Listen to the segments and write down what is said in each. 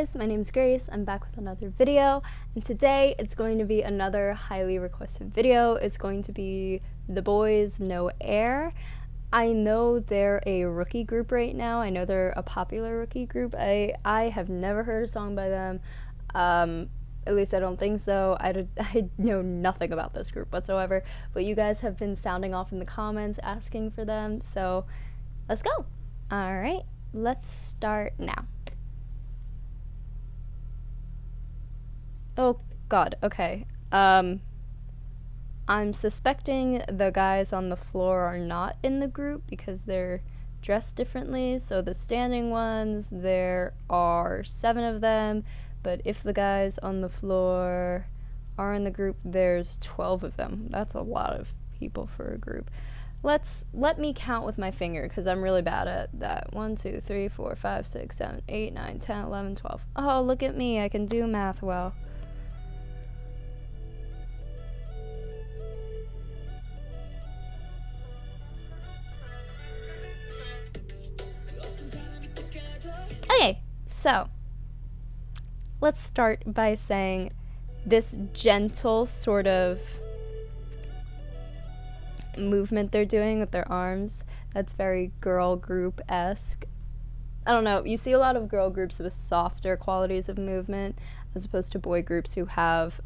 guys, my name is Grace. I'm back with another video, and today it's going to be another highly requested video. It's going to be the Boyz No Air. I know they're a rookie group right now. I know they're a popular rookie group. I have never heard a song by them. At least I don't think so. I know nothing about this group whatsoever, but you guys have been sounding off in the comments asking for them, so let's go. All right, let's start now. Oh god, okay. I'm suspecting the guys on the floor are not in the group because they're dressed differently. So the standing ones, there are 7 of them, but if the guys on the floor are in the group, there's 12 of them. That's a lot of people for a group. Let me count with my finger because I'm really bad at that. 1, 2, 3, 4, 5, 6, 7, 8, 9, 10, 11, 12. Oh, look at me. I can do math well. Okay, so let's start by saying this gentle sort of movement they're doing with their arms, that's very girl group-esque. I don't know, you see a lot of girl groups with softer qualities of movement as opposed to boy groups who have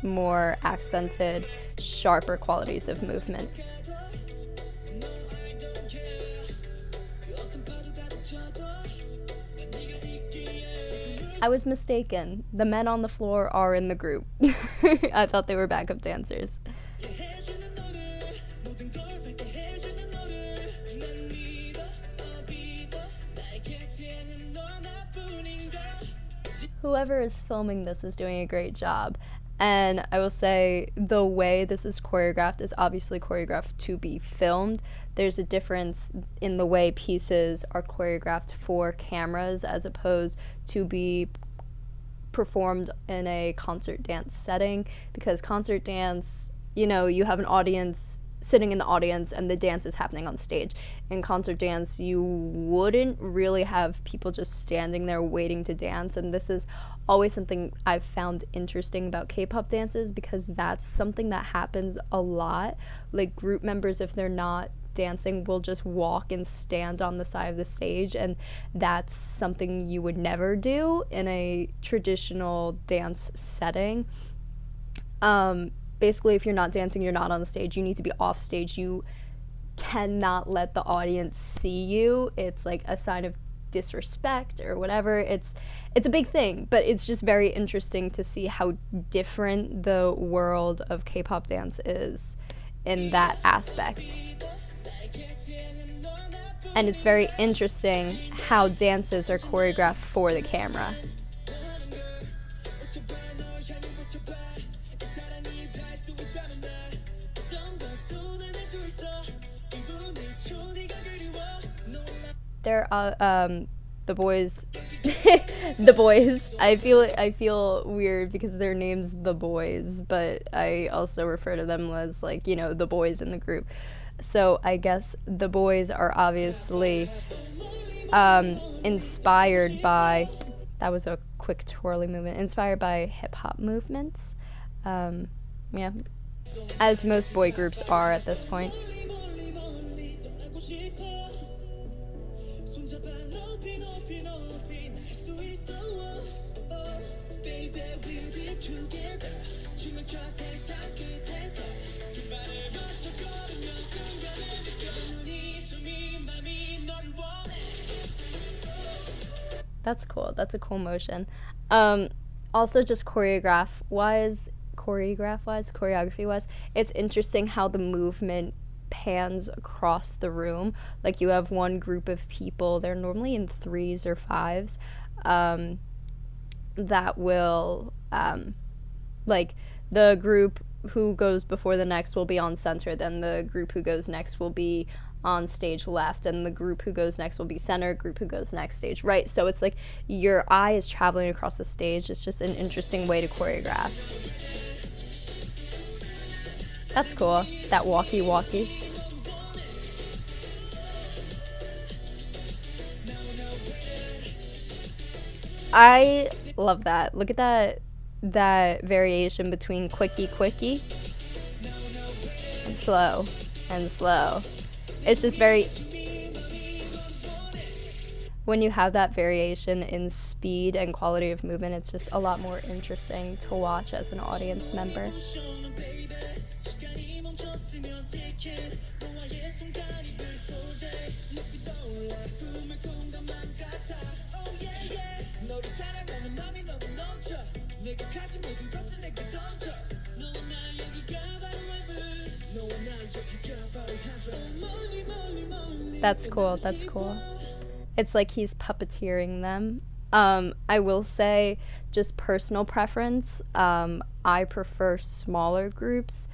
more accented, sharper qualities of movement. I was mistaken. The men on the floor are in the group. I thought they were backup dancers. Whoever is filming this is doing a great job. And I will say the way this is choreographed is obviously choreographed to be filmed. There's a difference in the way pieces are choreographed for cameras as opposed to be performed in a concert dance setting, because concert dance, you know, you have an audience sitting in the audience and the dance is happening on stage. In concert dance, you wouldn't really have people just standing there waiting to dance, and this is always something I've found interesting about K-pop dances because that's something that happens a lot. Like, group members, if they're not dancing, will just walk and stand on the side of the stage, and that's something you would never do in a traditional dance setting. Basically, if you're not dancing, you're not on the stage. You need to be off stage. You cannot let the audience see you. It's like a sign of disrespect or whatever. It's a big thing, but it's just very interesting to see how different the world of K-pop dance is in that aspect. And it's very interesting how dances are choreographed for the camera. There are the Boyz. The Boyz. I feel weird because their name's the Boyz, but I also refer to them as, like, you know, the boys in the group. So I guess the Boyz are obviously inspired by, that was a quick twirly movement, inspired by hip-hop movements. Yeah, as most boy groups are at this point. That's cool. That's a cool motion. Also, just choreography-wise, it's interesting how the movement pans across the room. Like, you have one group of people, they're normally in 3s or 5s, that will, like, the group who goes before the next will be on center, then the group who goes next will be on stage left, and the group who goes next will be center, group who goes next stage right. So it's like your eye is traveling across the stage. It's just an interesting way to choreograph. That's cool, that walkie-walkie. I love that. Look at that variation between quickie and slow and slow. It's just very, when you have that variation in speed and quality of movement, it's just a lot more interesting to watch as an audience member. That's cool. That's cool. It's like he's puppeteering them. I will say, just personal preference, I prefer smaller groups,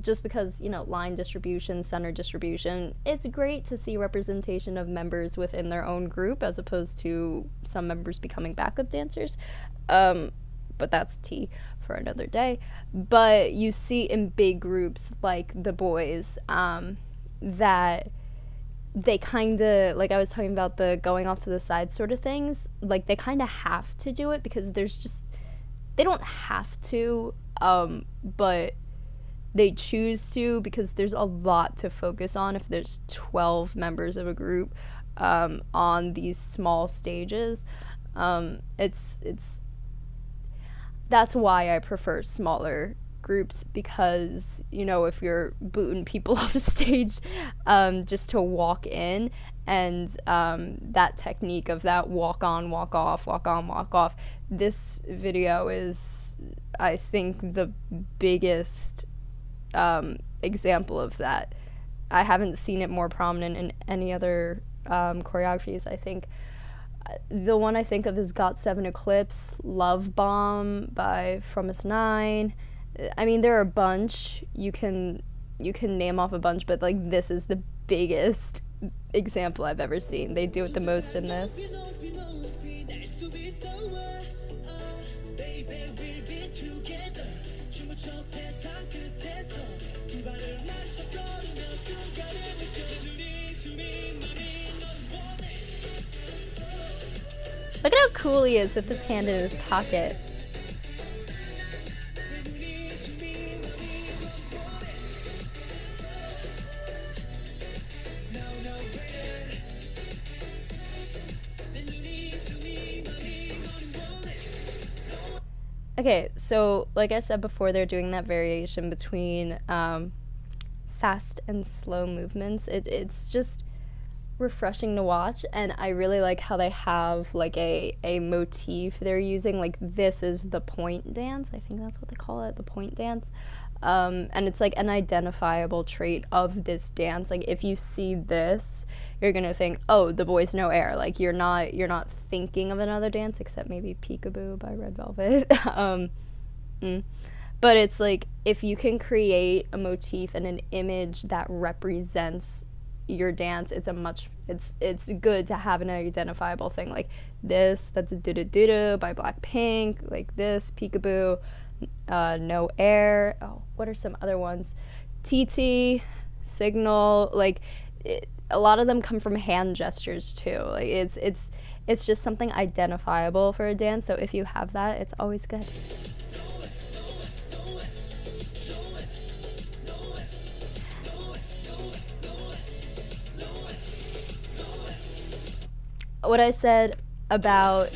just because, you know, line distribution, center distribution, it's great to see representation of members within their own group as opposed to some members becoming backup dancers. But that's tea for another day. But you see in big groups like the Boyz, that they kind of, like I was talking about the going off to the side sort of things, like they kind of have to do it because there's just, they don't have to, but they choose to because there's a lot to focus on if there's 12 members of a group on these small stages. It's that's why I prefer smaller groups, because, you know, if you're booting people off stage just to walk in, and that technique of that walk on, walk off, walk on, walk off, this video is, I think, the biggest example of that. I haven't seen it more prominent in any other choreographies. I think the one I think of is GOT7 Eclipse, Love Bomb by From Us 9. I mean, there are a bunch. You can name off a bunch, but like this is the biggest example I've ever seen. They do it the most in this. Look at how cool he is with his hand in his pocket. Okay, so like I said before, they're doing that variation between fast and slow movements. It's just refreshing to watch, and I really like how they have like a motif they're using. Like, this is the point dance, I think that's what they call it, the point dance, and it's like an identifiable trait of this dance. Like, if you see this, you're gonna think, oh, the Boyz know air. Like, you're not thinking of another dance except maybe Peekaboo by Red Velvet. But it's like, if you can create a motif and an image that represents your dance, it's good to have an identifiable thing. Like this, that's a do-do-do-do by Blackpink. Like this, Peekaboo, No Air. Oh, what are some other ones? TT, Signal. Like a lot of them come from hand gestures too. Like it's just something identifiable for a dance. So if you have that, it's always good. What I said about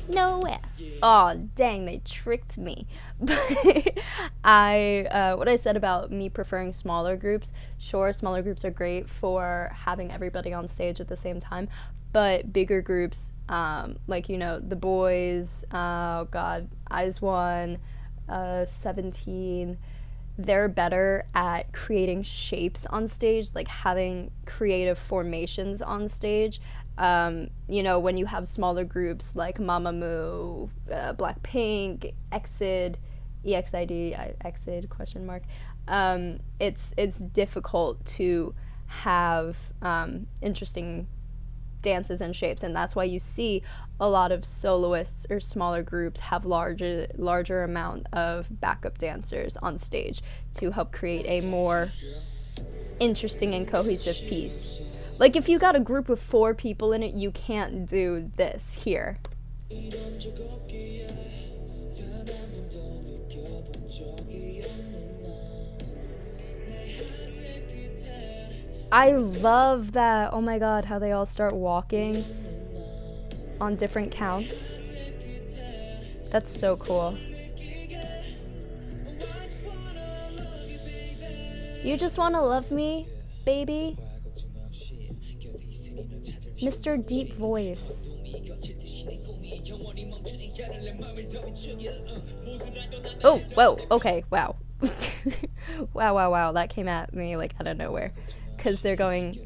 nowhere. Oh, dang, they tricked me. But what I said about me preferring smaller groups, sure, smaller groups are great for having everybody on stage at the same time, but bigger groups, like, you know, the Boyz, oh god, Eyes One, 17, they're better at creating shapes on stage, like having creative formations on stage. You know, when you have smaller groups like Mamamoo, Blackpink, EXID, EXID, question mark, it's difficult to have interesting dances and shapes, and that's why you see a lot of soloists or smaller groups have larger amount of backup dancers on stage to help create a more interesting and cohesive piece. Like, if you got a group of 4 people in it, you can't do this here. I love that. Oh my god, how they all start walking on different counts. That's so cool. You just want to love me, baby? Mr. Deep Voice. Oh, whoa, okay, wow. Wow, that came at me like out of nowhere. Because they're going,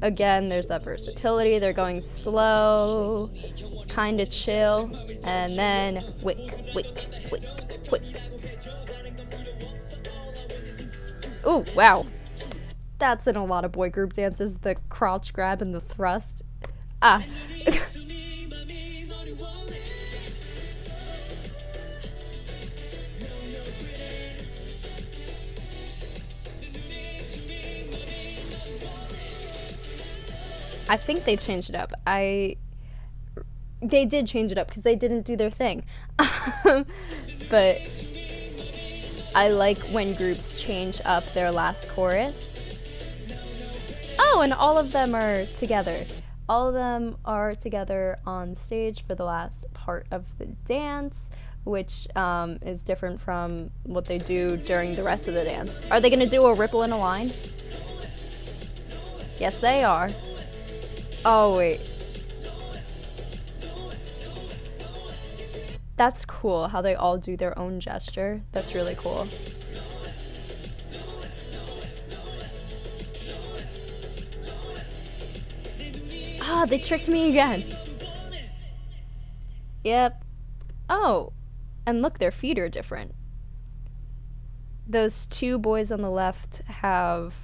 again, there's that versatility, they're going slow, kind of chill, and then wick. Ooh, wow. That's in a lot of boy group dances, the crotch grab and the thrust. Ah. I think they changed it up. They did change it up because they didn't do their thing. But I like when groups change up their last chorus. Oh, and all of them are together. All of them are together on stage for the last part of the dance, which is different from what they do during the rest of the dance. Are they going to do a ripple in a line? Yes, they are. Oh, wait. That's cool how they all do their own gesture. That's really cool. Ah, they tricked me again. Yep. Oh, and look, their feet are different. Those 2 boys on the left have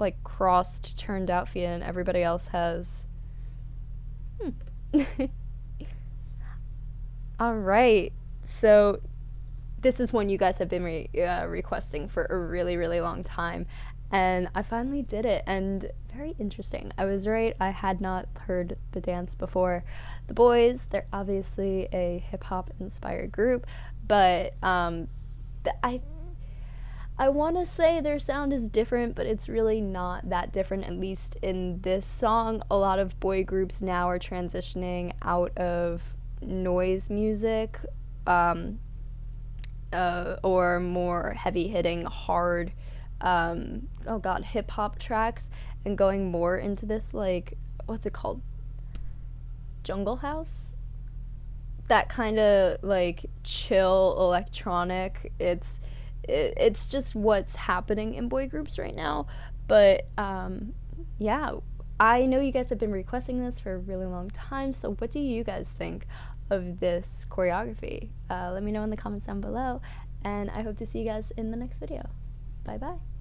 like crossed turned out feet and everybody else has All right, so this is one you guys have been requesting for a really long time, and I finally did it, and very interesting. I was right, I had not heard the dance before. The Boyz, they're obviously a hip-hop inspired group, but I want to say their sound is different, but it's really not that different, at least in this song. A lot of boy groups now are transitioning out of noise music or more heavy-hitting, hard, hip-hop tracks, and going more into this, like, what's it called? Jungle house? That kind of, like, chill electronic. It's just what's happening in boy groups right now. But yeah, I know you guys have been requesting this for a really long time, so what do you guys think of this choreography? Let me know in the comments down below, and I hope to see you guys in the next video. Bye bye.